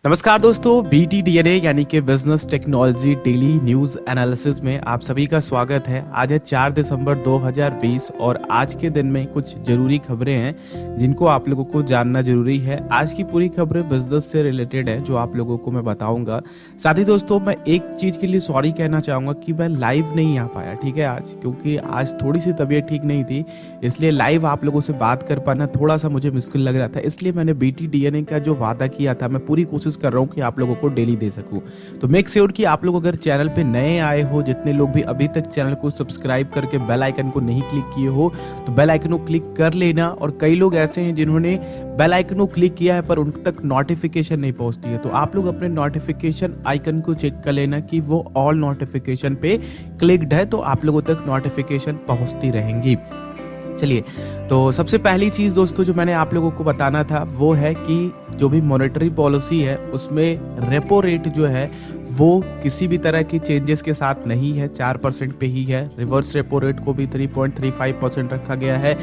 नमस्कार दोस्तों, BTDNA यानी कि business technology daily news analysis में आप सभी का स्वागत है। आज है 4 दिसंबर 2020 और आज के दिन में कुछ जरूरी खबरें हैं जिनको आप लोगों को जानना जरूरी है। आज की पूरी खबरें बिजनेस से रिलेटेड है जो आप लोगों को मैं बताऊंगा। साथ ही दोस्तों मैं एक चीज के लिए सॉरी कहना चाहूंगा कि मैं लाइव नहीं आ पाया, ठीक है आज, क्योंकि आज थोड़ी सी तबीयत ठीक नहीं थी, इसलिए लाइव आप लोगों से बात कर पाना थोड़ा सा मुझे मुश्किल लग रहा था। इसलिए मैंने BTDNA का जो वादा किया था मैं पूरी कोशिश कर रहा हूं कि आप लोगों को डेली दे सकूं। तो मेक श्योर कि आप लोग अगर चैनल पे नए आए हो, जितने लोग भी अभी तक चैनल को सब्सक्राइब करके बेल आइकन को नहीं क्लिक किए हो तो बेल आइकन को क्लिक कर लेना। और कई लोग ऐसे हैं जिन्होंने बेल आइकन को क्लिक किया है पर उन तक नोटिफिकेशन नहीं पहुंचती है, तो आप लोग अपने नोटिफिकेशन आइकन को चेक कर लेना कि वो ऑल नोटिफिकेशन पे क्लिक्ड है, तो आप लोगों तक नोटिफिकेशन पहुंचती रहेंगी। चलिए, तो सबसे पहली चीज दोस्तों जो मैंने आप लोगों को बताना था वो है कि जो भी मॉनेटरी पॉलिसी है उसमें रेपो रेट जो है वो किसी भी तरह की चेंजेस के साथ नहीं है, 4% पे ही है। रिवर्स रेपो रेट को भी 3.35% रखा गया है।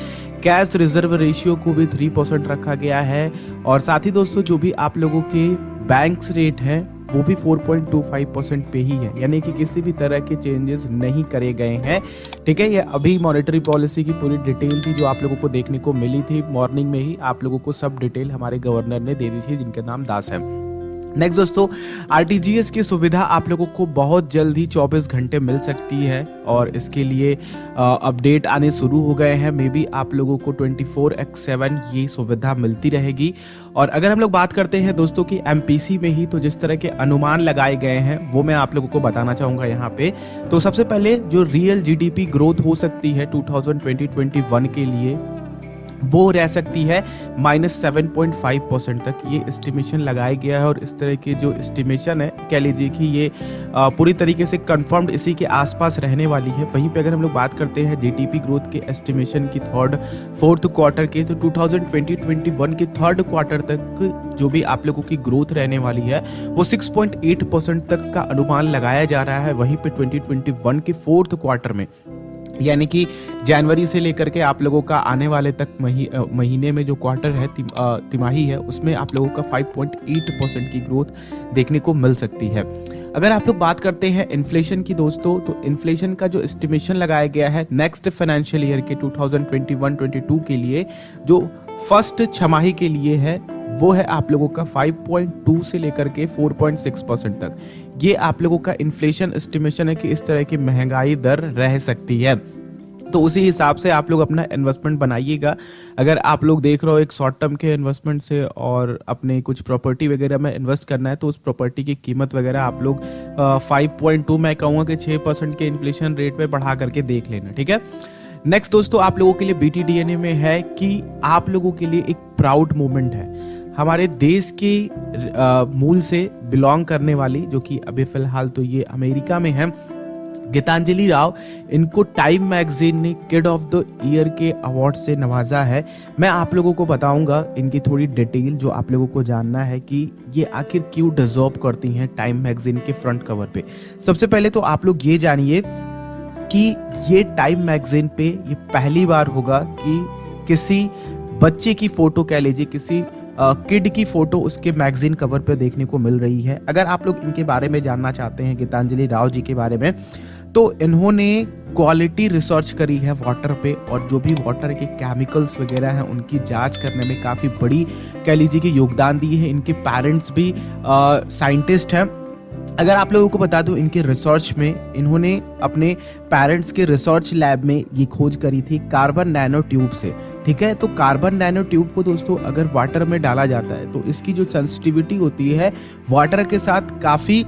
कैश रिजर्व रेशियो को भी 3% रखा गया है। और साथ ही दोस्तों जो भी आप लोगों के बैंक्स रेट हैं वो भी 4.25% पे ही है, यानी कि किसी भी तरह के चेंजेस नहीं करे गए हैं। ठीक है, ये अभी मॉनेटरी पॉलिसी की पूरी डिटेल थी जो आप लोगों को देखने को मिली थी। मॉर्निंग में ही आप लोगों को सब डिटेल हमारे गवर्नर ने दे दी थी जिनका नाम दास है। नेक्स्ट दोस्तों, RTGS की सुविधा आप लोगों को बहुत जल्द ही 24 घंटे मिल सकती है और इसके लिए अपडेट आने शुरू हो गए हैं। मे बी आप लोगों को 24/7 ये सुविधा मिलती रहेगी। और अगर हम लोग बात करते हैं दोस्तों की MPC में ही, तो जिस तरह के अनुमान लगाए गए हैं वो मैं आप लोगों को बताना चाहूँगा यहाँ पे। तो सबसे पहले जो रियल GDP ग्रोथ हो सकती है 2020-21 के लिए वो रह सकती है -7.5% तक, ये एस्टिमेशन लगाया गया है। और इस तरह की जो एस्टिमेशन है कह लीजिए कि ये पूरी तरीके से कंफर्म्ड इसी के आसपास रहने वाली है। वहीं पे अगर हम लोग बात करते हैं GDP ग्रोथ के एस्टिमेशन की फोर्थ क्वार्टर के, तो 2020-21 के थर्ड क्वार्टर तक जो भी आप लोगों की ग्रोथ रहने वाली है वो 6.8% तक का अनुमान लगाया जा रहा है। वहीं पे 2021 के फोर्थ क्वार्टर में, यानी कि जनवरी से लेकर के आप लोगों का आने वाले तक महीने में जो क्वार्टर है, तिमाही है, उसमें आप लोगों का 5.8% की ग्रोथ देखने को मिल सकती है। अगर आप लोग बात करते हैं इन्फ्लेशन की दोस्तों, तो इन्फ्लेशन का जो एस्टिमेशन लगाया गया है नेक्स्ट फाइनेंशियल ईयर के 2021-22 के लिए, जो फर्स्ट छमाही के लिए है वो है आप लोगों का 5.2 से लेकर के 4.6% तक। ये आप लोगों का इन्फ्लेशन एस्टिमेशन है कि इस तरह की महंगाई दर रह सकती है। तो उसी हिसाब से आप लोग अपना इन्वेस्टमेंट बनाइएगा। अगर आप लोग देख रहे हो एक शॉर्ट टर्म के इन्वेस्टमेंट से और अपने कुछ प्रॉपर्टी वगैरह में इन्वेस्ट करना है, तो उस प्रॉपर्टी की कीमत वगैरह आप लोग 5.2 मैं कहूँगा कि 6% के इन्फ्लेशन रेट पे बढ़ा करके देख लेना, ठीक है। नेक्स्ट दोस्तों आप लोगों के लिए BTDNA में है कि आप लोगों के लिए एक प्राउड मोमेंट है। हमारे देश के मूल से बिलोंग करने वाली, जो कि अभी फिलहाल तो ये अमेरिका में है, गीतांजलि राव, इनको टाइम मैगजीन ने किड ऑफ द ईयर के अवार्ड से नवाजा है। मैं आप लोगों को बताऊंगा इनकी थोड़ी डिटेल जो आप लोगों को जानना है कि ये आखिर क्यों डिजर्व करती हैं टाइम मैगजीन के फ्रंट कवर पे। सबसे पहले तो आप लोग ये जानिए कि ये टाइम मैगजीन पे ये पहली बार होगा कि किसी बच्चे की फोटो, कह लीजिए किसी किड की फोटो उसके मैगजीन कवर पे देखने को मिल रही है। अगर आप लोग इनके बारे में जानना चाहते हैं, गीतांजलि राव जी के बारे में, तो इन्होंने क्वालिटी रिसर्च करी है वाटर पे, और जो भी वाटर के केमिकल्स वगैरह हैं उनकी जांच करने में काफ़ी बड़ी, कह लीजिए कि योगदान दिए है। इनके पेरेंट्स भी साइंटिस्ट हैं। अगर आप लोगों को बता दूं, इनके रिसर्च में इन्होंने अपने पेरेंट्स के रिसर्च लैब में ये खोज करी थी कार्बन नैनो ट्यूब से, ठीक है। तो कार्बन नैनो ट्यूब को दोस्तों अगर वाटर में डाला जाता है तो इसकी जो सेंसिटिविटी होती है वाटर के साथ काफ़ी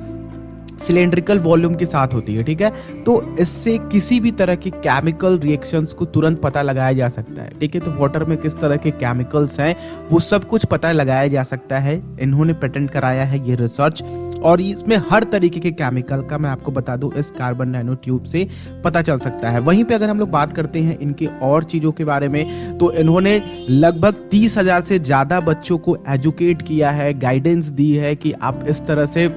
सिलेंड्रिकल वॉल्यूम के साथ होती है, ठीक है। तो इससे किसी भी तरह के केमिकल रिएक्शंस को तुरंत पता लगाया जा सकता है, ठीक है। तो वाटर में किस तरह के केमिकल्स हैं वो सब कुछ पता लगाया जा सकता है। इन्होंने पेटेंट कराया है ये रिसर्च, और इसमें हर तरीके के केमिकल का मैं आपको बता दूं इस कार्बन नैनो ट्यूब से पता चल सकता है। वहीं पे अगर हम लोग बात करते हैं इनके और चीज़ों के बारे में, तो इन्होंने लगभग 30,000 से ज़्यादा बच्चों को एजुकेट किया है, गाइडेंस दी है कि आप इस तरह से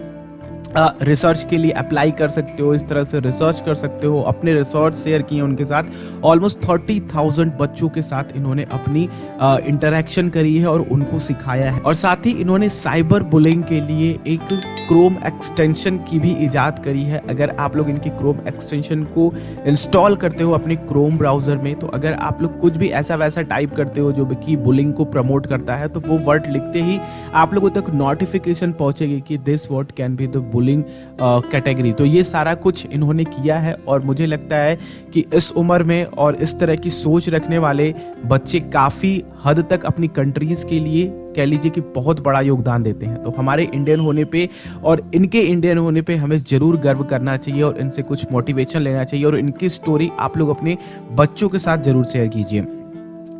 रिसर्च के लिए अप्लाई कर सकते हो, इस तरह से रिसर्च कर सकते हो। अपने रिसर्च शेयर किए उनके साथ, ऑलमोस्ट 30,000 बच्चों के साथ इन्होंने अपनी इंटरेक्शन करी है और उनको सिखाया है। और साथ ही इन्होंने साइबर बुलिंग के लिए एक क्रोम एक्सटेंशन की भी इजाद करी है। अगर आप लोग इनकी क्रोम एक्सटेंशन को इंस्टॉल करते हो अपने क्रोम ब्राउजर में, तो अगर आप लोग कुछ भी ऐसा वैसा टाइप करते हो जो कि बुलिंग को प्रमोट करता है, तो वो वर्ड लिखते ही आप लोगों तक नोटिफिकेशन पहुंचेगी कि this word can be the bullying category. तो ये सारा कुछ इन्होंने किया है और मुझे लगता है कि इस उम्र में और इस तरह की सोच रखने वाले बच्चे काफ़ी हद तक अपनी कंट्रीज़ के लिए कह लीजिए कि बहुत बड़ा योगदान देते हैं। तो हमारे इंडियन होने पे और इनके इंडियन होने पे हमें ज़रूर गर्व करना चाहिए और इनसे कुछ मोटिवेशन लेना चाहिए और इनकी स्टोरी आप लोग अपने बच्चों के साथ ज़रूर शेयर कीजिए।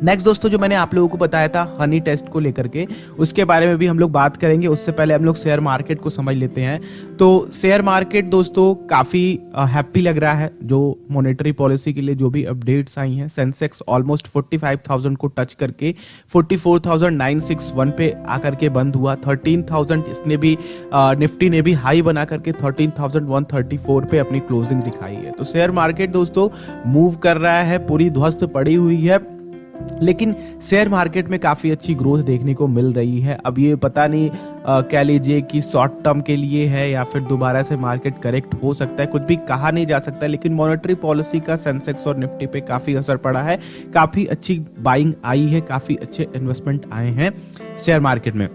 नेक्स्ट दोस्तों, जो मैंने आप लोगों को बताया था हनी टेस्ट को लेकर के, उसके बारे में भी हम लोग बात करेंगे। उससे पहले हम लोग शेयर मार्केट को समझ लेते हैं। तो शेयर मार्केट दोस्तों काफ़ी हैप्पी लग रहा है जो मॉनेटरी पॉलिसी के लिए जो भी अपडेट्स आई हैं। सेंसेक्स ऑलमोस्ट 45,000 को टच करके 44,961 पे आकर के बंद हुआ। 13,000 इसने भी निफ्टी ने भी हाई बना करके 13,134 पे अपनी क्लोजिंग दिखाई है। तो शेयर मार्केट दोस्तों मूव कर रहा है, पूरी ध्वस्त पड़ी हुई है, लेकिन शेयर मार्केट में काफ़ी अच्छी ग्रोथ देखने को मिल रही है। अब ये पता नहीं कह लीजिए कि शॉर्ट टर्म के लिए है या फिर दोबारा से मार्केट करेक्ट हो सकता है, कुछ भी कहा नहीं जा सकता। लेकिन मॉनेटरी पॉलिसी का सेंसेक्स और निफ्टी पे काफ़ी असर पड़ा है, काफ़ी अच्छी बाइंग आई है, काफ़ी अच्छे इन्वेस्टमेंट आए हैं शेयर मार्केट में।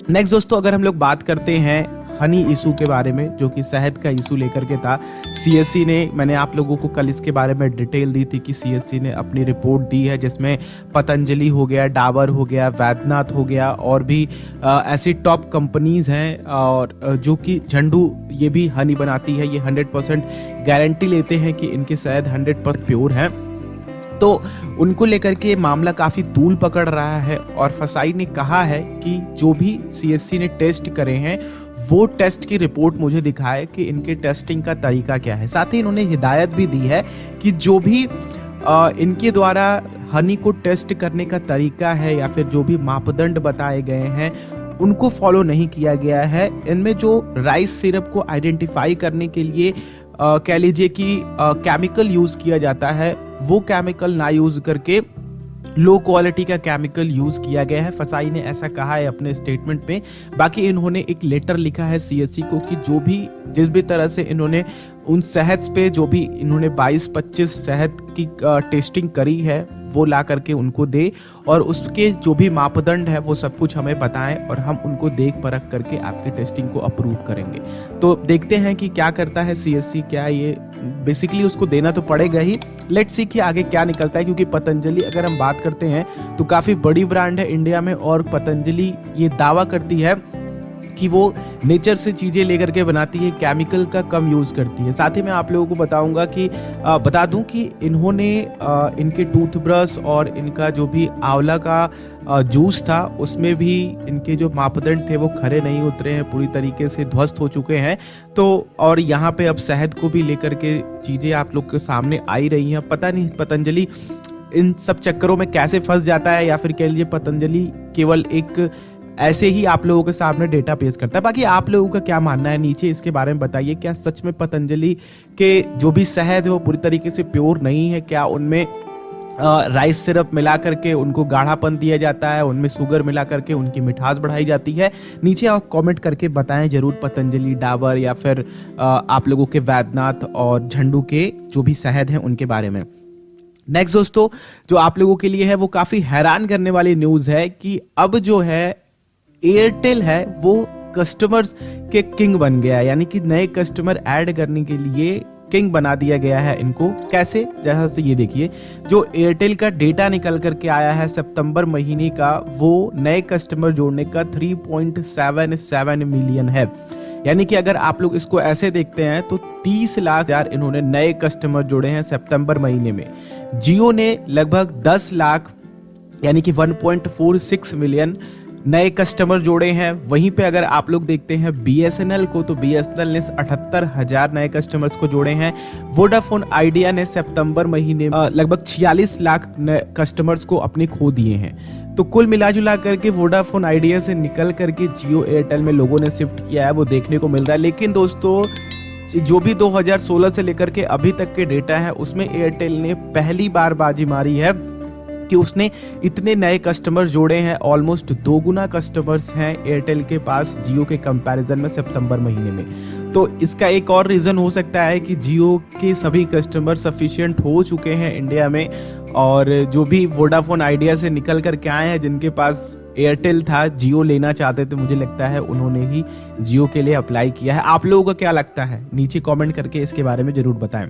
नेक्स्ट दोस्तों, अगर हम लोग बात करते हैं हनी इशू के बारे में, जो कि शहद का इशू लेकर के था, सीएससी ने, मैंने आप लोगों को कल इसके बारे में डिटेल दी थी कि सीएससी ने अपनी रिपोर्ट दी है जिसमें पतंजलि हो गया, डाबर हो गया, वैद्यनाथ हो गया और भी ऐसी टॉप कंपनीज हैं और जो कि झंडू ये भी हनी बनाती है। ये 100% गारंटी लेते हैं कि इनके शहद 100% प्योर है। तो उनको लेकर के मामला काफ़ी तूल पकड़ रहा है और फसाई ने कहा है कि जो भी सीएससी ने टेस्ट करे हैं वो टेस्ट की रिपोर्ट मुझे दिखाए कि इनके टेस्टिंग का तरीका क्या है। साथ ही इन्होंने हिदायत भी दी है कि जो भी इनके द्वारा हनी को टेस्ट करने का तरीका है या फिर जो भी मापदंड बताए गए हैं उनको फॉलो नहीं किया गया है। इनमें जो राइस सिरप को आइडेंटिफाई करने के लिए कह लीजिए कि केमिकल यूज किया जाता है, वो केमिकल ना यूज करके लो क्वालिटी का केमिकल यूज किया गया है। फसाई ने ऐसा कहा है अपने स्टेटमेंट में। बाकी इन्होंने एक लेटर लिखा है सीएससी को कि जो भी जिस भी तरह से इन्होंने उन शहद पे जो भी इन्होंने 22-25 शहद की टेस्टिंग करी है वो ला करके उनको दे और उसके जो भी मापदंड है वो सब कुछ हमें बताएं और हम उनको देख परख करके आपकी टेस्टिंग को अप्रूव करेंगे। तो देखते हैं कि क्या करता है सीएससी, क्या ये बेसिकली उसको देना तो पड़ेगा ही। लेट्स सी कि आगे क्या निकलता है, क्योंकि पतंजलि अगर हम बात करते हैं तो काफ़ी बड़ी ब्रांड है इंडिया में और पतंजलि ये दावा करती है कि वो नेचर से चीज़ें लेकर के बनाती है, केमिकल का कम यूज़ करती है। साथ ही मैं आप लोगों को बता दूं कि इन्होंने इनके टूथब्रश और इनका जो भी आंवला का जूस था उसमें भी इनके जो मापदंड थे वो खरे नहीं उतरे हैं, पूरी तरीके से ध्वस्त हो चुके हैं। तो और यहाँ पे अब शहद को भी लेकर के चीज़ें आप लोग के सामने आई रही हैं। पता नहीं पतंजलि इन सब चक्करों में कैसे फंस जाता है या फिर कह लीजिए पतंजलि केवल एक ऐसे ही आप लोगों के सामने डेटा पेश करता है। बाकी आप लोगों का क्या मानना है नीचे इसके बारे में बताइए। क्या सच में पतंजलि के जो भी शहद है वो पूरी तरीके से प्योर नहीं है? क्या उनमें राइस सिरप मिला करके उनको गाढ़ापन दिया जाता है, उनमें शुगर मिला करके उनकी मिठास बढ़ाई जाती है? नीचे आप कमेंट करके बताएं जरूर पतंजलि, डाबर या फिर आप लोगों के वैद्यनाथ और झंडू के जो भी शहद हैं उनके बारे में। नेक्स्ट दोस्तों, जो आप लोगों के लिए है वो काफी हैरान करने वाली न्यूज है कि अब जो है एयरटेल है वो कस्टमर्स के किंग बन गया है, यानी कि नए कस्टमर ऐड करने के लिए किंग बना दिया गया है इनको। कैसे? जैसा से ये देखिए, जो एयरटेल का डेटा निकल करके आया है सितंबर महीने का, वो नए कस्टमर जोड़ने का 3.77 मिलियन है। यानी कि अगर आप लोग इसको ऐसे देखते हैं तो 30 लाख यार इन्होंने नए कस्टमर जोड़े हैं सितंबर महीने में। जियो ने लगभग 10 लाख यानी कि 1.46 मिलियन नए कस्टमर जोड़े हैं। वहीं पे अगर आप लोग देखते हैं BSNL को, तो BSNL ने 78,000 नए कस्टमर्स को जोड़े हैं। वोडाफोन आइडिया ने सितंबर महीने में लगभग 46 लाख नए कस्टमर्स को अपने खो दिए हैं। तो कुल मिलाजुला करके वोडाफोन आइडिया से निकल करके जियो एयरटेल में लोगों ने शिफ्ट किया है, वो देखने को मिल रहा है। लेकिन दोस्तों, जो भी 2016 से लेकर के अभी तक के डेटा है, उसमें एयरटेल ने पहली बार बाजी मारी है कि उसने इतने नए कस्टमर जोड़े हैं। ऑलमोस्ट 2 गुना कस्टमर्स हैं एयरटेल के पास जियो के कंपैरिजन में सितंबर महीने में। तो इसका एक और रीज़न हो सकता है कि जियो के सभी कस्टमर सफिशिएंट हो चुके हैं इंडिया में, और जो भी वोडाफोन आइडिया से निकल कर के आए हैं, जिनके पास एयरटेल था, जियो लेना चाहते थे, मुझे लगता है उन्होंने ही जियो के लिए अप्लाई किया है। आप लोगों का क्या लगता है? नीचे कमेंट करके इसके बारे में जरूर बताएं।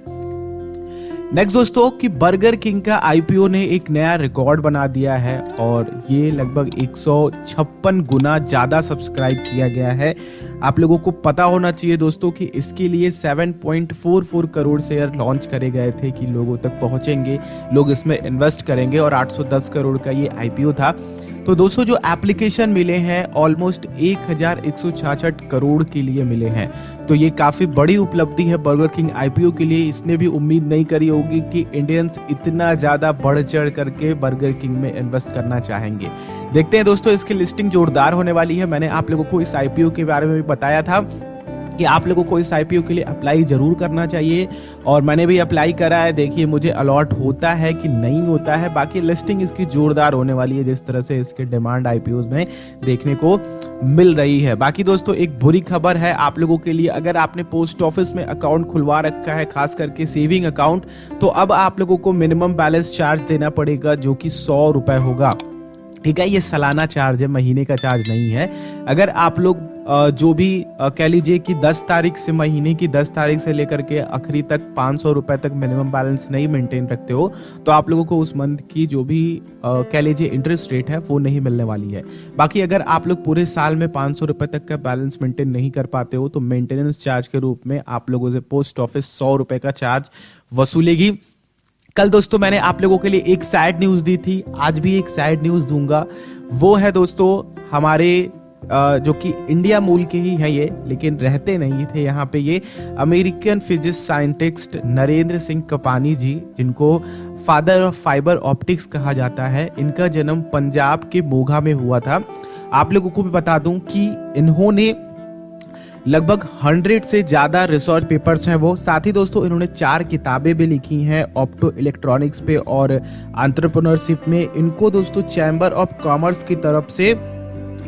नेक्स्ट दोस्तों, कि बर्गर किंग का IPO ने एक नया रिकॉर्ड बना दिया है, और ये लगभग 156 गुना ज़्यादा सब्सक्राइब किया गया है। आप लोगों को पता होना चाहिए दोस्तों कि इसके लिए 7.44 करोड़ शेयर लॉन्च करे गए थे कि लोगों तक पहुंचेंगे, लोग इसमें इन्वेस्ट करेंगे, और 810 करोड़ का ये IPO था। तो दोस्तों, जो एप्लीकेशन मिले हैं ऑलमोस्ट 1166 करोड़ के लिए मिले हैं। तो ये काफ़ी बड़ी उपलब्धि है बर्गर किंग IPO के लिए। इसने भी उम्मीद नहीं करी होगी कि इंडियंस इतना ज़्यादा बढ़ चढ़ करके बर्गर किंग में इन्वेस्ट करना चाहेंगे। देखते हैं दोस्तों, इसकी लिस्टिंग जोरदार होने वाली है। मैंने आप लोगों को इस IPO के बारे में भी बताया था कि आप लोगों को इस IPO के लिए अप्लाई जरूर करना चाहिए, और मैंने भी अप्लाई करा है। देखिए मुझे अलॉट होता है कि नहीं होता है। बाकी लिस्टिंग इसकी जोरदार होने वाली है, जिस तरह से इसके डिमांड IPOs में देखने को मिल रही है। बाकी दोस्तों, एक बुरी खबर है आप लोगों के लिए। अगर आपने पोस्ट ऑफिस में अकाउंट खुलवा रखा है, खास करके सेविंग अकाउंट, तो अब आप लोगों को मिनिमम बैलेंस चार्ज देना पड़ेगा, जो कि 100 रुपए होगा। ठीक है, ये सालाना चार्ज है, महीने का चार्ज नहीं है। अगर आप लोग जो भी कह लीजिए कि 10 तारीख से, महीने की 10 तारीख से लेकर के आखिरी तक 500 रुपए तक मिनिमम बैलेंस नहीं मेंटेन रखते हो, तो आप लोगों को उस मंथ की जो भी कह लीजिए इंटरेस्ट रेट है, वो नहीं मिलने वाली है। बाकी अगर आप लोग पूरे साल में 500 रुपए तक का बैलेंस मेंटेन नहीं कर पाते हो, तो मेंटेनेंस चार्ज के रूप में आप लोगों से पोस्ट ऑफिस 100 रुपए का चार्ज वसूलेगी। कल दोस्तों मैंने आप लोगों के लिए एक सैड न्यूज दी थी, आज भी एक सैड न्यूज दूंगा। वो है दोस्तों, हमारे जो कि इंडिया मूल के ही हैं ये, लेकिन रहते नहीं थे यहाँ पे, ये American physics scientist Narendra Singh Kapany ji, जिनको फादर ऑफ फाइबर ऑप्टिक्स कहा जाता है। इनका जन्म पंजाब के मोगा में हुआ था। आप लोगों को भी बता दूं कि इन्होंने लगभग 100 से ज्यादा रिसर्च पेपर्स हैं वो। साथ ही दोस्तों, इन्होंने 4 किताबें भी लिखी हैं ऑप्टो इलेक्ट्रॉनिक्स पे और एंटरप्रेन्योरशिप में। इनको दोस्तों चैम्बर ऑफ कॉमर्स की तरफ से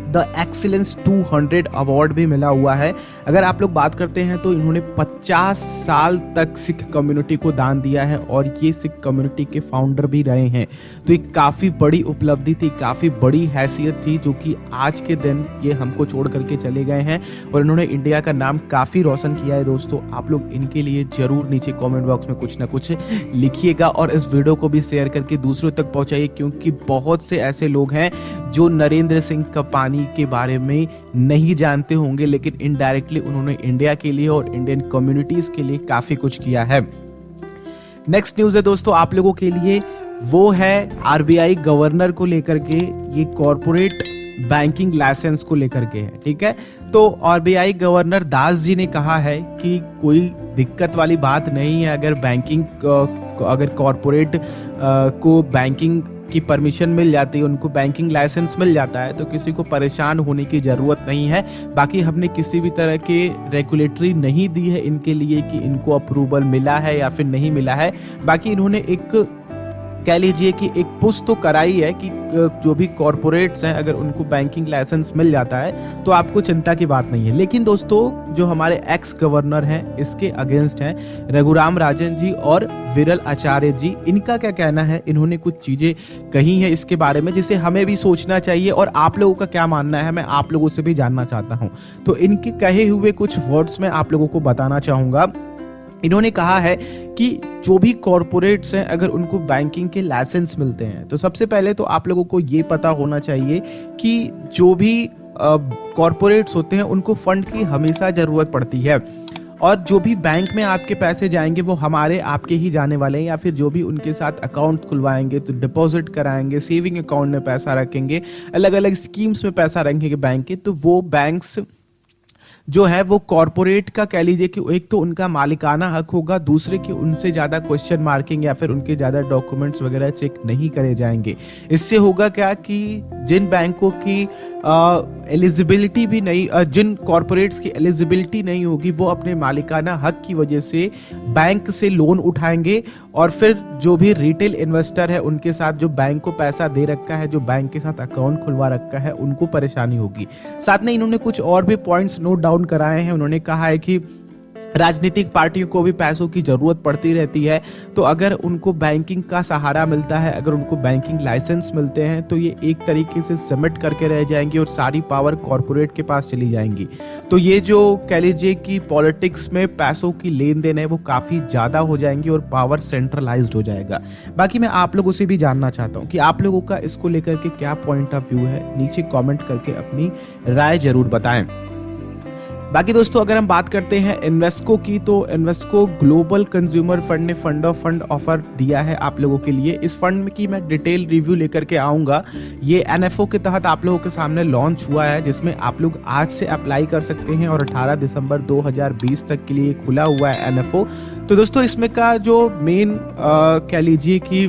द एक्सीलेंस 200 अवार्ड भी मिला हुआ है। अगर आप लोग बात करते हैं तो इन्होंने 50 साल तक सिख कम्युनिटी को दान दिया है, और ये सिख कम्युनिटी के फाउंडर भी रहे हैं। तो एक काफ़ी बड़ी उपलब्धि थी, काफ़ी बड़ी हैसियत थी, जो कि आज के दिन ये हमको छोड़ करके चले गए हैं, और इन्होंने इंडिया का नाम काफ़ी रोशन किया है। दोस्तों, आप लोग इनके लिए ज़रूर नीचे कॉमेंट बॉक्स में कुछ ना कुछ लिखिएगा, और इस वीडियो को भी शेयर करके दूसरों तक पहुँचाइए, क्योंकि बहुत से ऐसे लोग हैं जो नरेंद्र सिंह कपानी के बारे में नहीं जानते होंगे, लेकिन इनडायरेक्टली उन्होंने इंडिया के लिए और इंडियन कम्युनिटीज के लिए काफी कुछ किया है। नेक्स्ट न्यूज है दोस्तों आप लोगों के लिए, वो है RBI गवर्नर को लेकर के, ये कॉर्पोरेट बैंकिंग लाइसेंस को लेकर के है। ठीक है, तो RBI गवर्नर दास जी ने कहा है कि कोई दिक्कत वाली बात नहीं है, अगर कॉर्पोरेट को बैंकिंग की परमिशन मिल जाती है, उनको बैंकिंग लाइसेंस मिल जाता है, तो किसी को परेशान होने की ज़रूरत नहीं है। बाकी हमने किसी भी तरह के रेगुलेटरी नहीं दी है इनके लिए कि इनको अप्रूवल मिला है या फिर नहीं मिला है। बाकी इन्होंने एक कह लीजिए कि एक पुश तो कराई है कि जो भी कॉर्पोरेट्स हैं, अगर उनको बैंकिंग लाइसेंस मिल जाता है तो आपको चिंता की बात नहीं है। लेकिन दोस्तों, जो हमारे एक्स गवर्नर हैं, इसके अगेंस्ट हैं रघुराम राजन जी और विरल आचार्य जी। इनका क्या कहना है, इन्होंने कुछ चीज़ें कही हैं इसके बारे में जिसे हमें भी सोचना चाहिए, और आप लोगों का क्या मानना है मैं आप लोगों से भी जानना चाहता हूँ। तो इनके कहे हुए कुछ वर्ड्स में आप लोगों को बताना चाहूँगा। इन्होंने कहा है कि जो भी कॉर्पोरेट्स हैं, अगर उनको बैंकिंग के लाइसेंस मिलते हैं, तो सबसे पहले तो आप लोगों को ये पता होना चाहिए कि जो भी कॉर्पोरेट्स होते हैं उनको फंड की हमेशा ज़रूरत पड़ती है, और जो भी बैंक में आपके पैसे जाएंगे वो हमारे आपके ही जाने वाले हैं, या फिर जो भी उनके साथ अकाउंट खुलवाएंगे तो डिपॉजिट कराएंगे, सेविंग अकाउंट में पैसा रखेंगे, अलग अलग स्कीम्स में पैसा रखेंगे बैंक के, तो वो बैंक्स जो है वो कॉरपोरेट का कह लीजिए कि एक तो उनका मालिकाना हक होगा, दूसरे कि उनसे ज़्यादा क्वेश्चन मार्किंग या फिर उनके ज़्यादा डॉक्यूमेंट्स वगैरह चेक नहीं करे जाएंगे। इससे होगा क्या कि जिन बैंकों की एलिजिबिलिटी भी नहीं, जिन कॉरपोरेट्स की एलिजिबिलिटी नहीं होगी, वो अपने मालिकाना हक की वजह से बैंक से लोन उठाएंगे और फिर जो भी रिटेल इन्वेस्टर है उनके साथ जो बैंक को पैसा दे रखा है, जो बैंक के साथ अकाउंट खुलवा रखा है, उनको परेशानी होगी। साथ में इन्होंने कुछ और भी पॉइंट्स नोट डाउन कराए हैं। उन्होंने कहा है कि राजनीतिक पार्टियों को भी पैसों की जरूरत पड़ती रहती है, तो अगर उनको बैंकिंग का सहारा मिलता है, अगर उनको बैंकिंग लाइसेंस मिलते हैं, तो ये एक तरीके से सबमिट करके रह जाएंगी और सारी पावर कॉरपोरेट के पास चली जाएंगी। तो ये जो कह लीजिए कि पॉलिटिक्स में पैसों की लेन देन है वो काफ़ी ज़्यादा हो जाएंगी और पावर सेंट्रलाइज्ड हो जाएगा। बाकी मैं आप लोगों से भी जानना चाहता हूँ कि आप लोगों का इसको लेकर के क्या पॉइंट ऑफ व्यू है, नीचे कॉमेंट करके अपनी राय जरूर बताएं। बाकी दोस्तों अगर हम बात करते हैं इन्वेस्को की, तो इन्वेस्को ग्लोबल कंज्यूमर फंड ने फंड ऑफर दिया है आप लोगों के लिए। इस फंड की मैं डिटेल रिव्यू लेकर के आऊँगा। ये एनएफओ के तहत आप लोगों के सामने लॉन्च हुआ है, जिसमें आप लोग आज से अप्लाई कर सकते हैं और 18 दिसंबर 2020 तक के लिए खुला हुआ है एनएफओ। तो दोस्तों इसमें का जो मेन कह लीजिए कि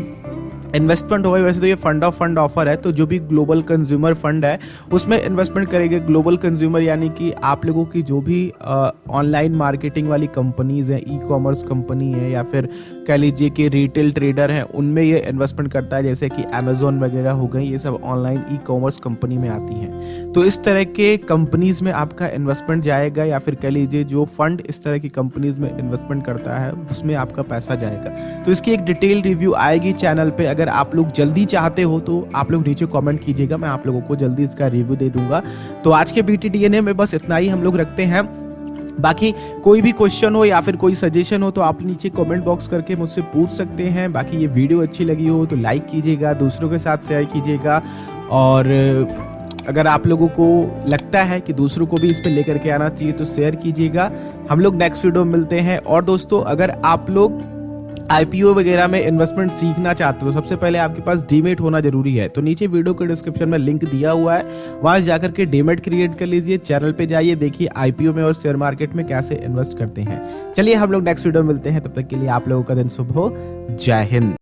इन्वेस्टमेंट होगा, वैसे तो ये फंड ऑफर है, तो जो भी ग्लोबल कंज्यूमर फंड है उसमें इन्वेस्टमेंट करेंगे। ग्लोबल कंज्यूमर यानी कि आप लोगों की जो भी ऑनलाइन मार्केटिंग वाली कंपनीज हैं, ई कॉमर्स कंपनी है या फिर कह लीजिए कि रिटेल ट्रेडर हैं, उनमें ये इन्वेस्टमेंट करता है, जैसे कि अमेजोन वगैरह हो गई, ये सब ऑनलाइन ई कॉमर्स कंपनी में आती हैं। तो इस तरह के कंपनीज में आपका इन्वेस्टमेंट जाएगा, या फिर कह लीजिए जो फंड इस तरह की कंपनीज में इन्वेस्टमेंट करता है उसमें आपका पैसा जाएगा। तो इसकी एक डिटेल रिव्यू आएगी चैनल पे। अगर आप लोग जल्दी चाहते हो तो आप लोग नीचे कमेंट कीजिएगा, मैं आप लोगों को जल्दी इसका रिव्यू दे दूंगा। तो आज के BTDNA में बस इतना ही हम लोग रखते हैं। बाकी कोई भी क्वेश्चन हो या फिर कोई सजेशन हो तो आप नीचे कमेंट बॉक्स करके मुझसे पूछ सकते हैं। बाकी ये वीडियो अच्छी लगी हो तो लाइक कीजिएगा, दूसरों के साथ शेयर कीजिएगा, और अगर आप लोगों को लगता है कि दूसरों को भी इस पे लेकर के आना चाहिए तो शेयर कीजिएगा। हम लोग नेक्स्ट वीडियो में मिलते हैं। और दोस्तों अगर आप लोग IPO वगैरह में इन्वेस्टमेंट सीखना चाहते हो तो सबसे पहले आपके पास डीमेट होना जरूरी है। तो नीचे वीडियो के डिस्क्रिप्शन में लिंक दिया हुआ है, वहां जाकर के डीमेट क्रिएट कर लीजिए। चैनल पे जाइए, देखिए IPO में और शेयर मार्केट में कैसे इन्वेस्ट करते हैं। चलिए हम लोग नेक्स्ट वीडियो में मिलते हैं, तब तक के लिए आप लोगों का दिन शुभ हो। जय हिंद।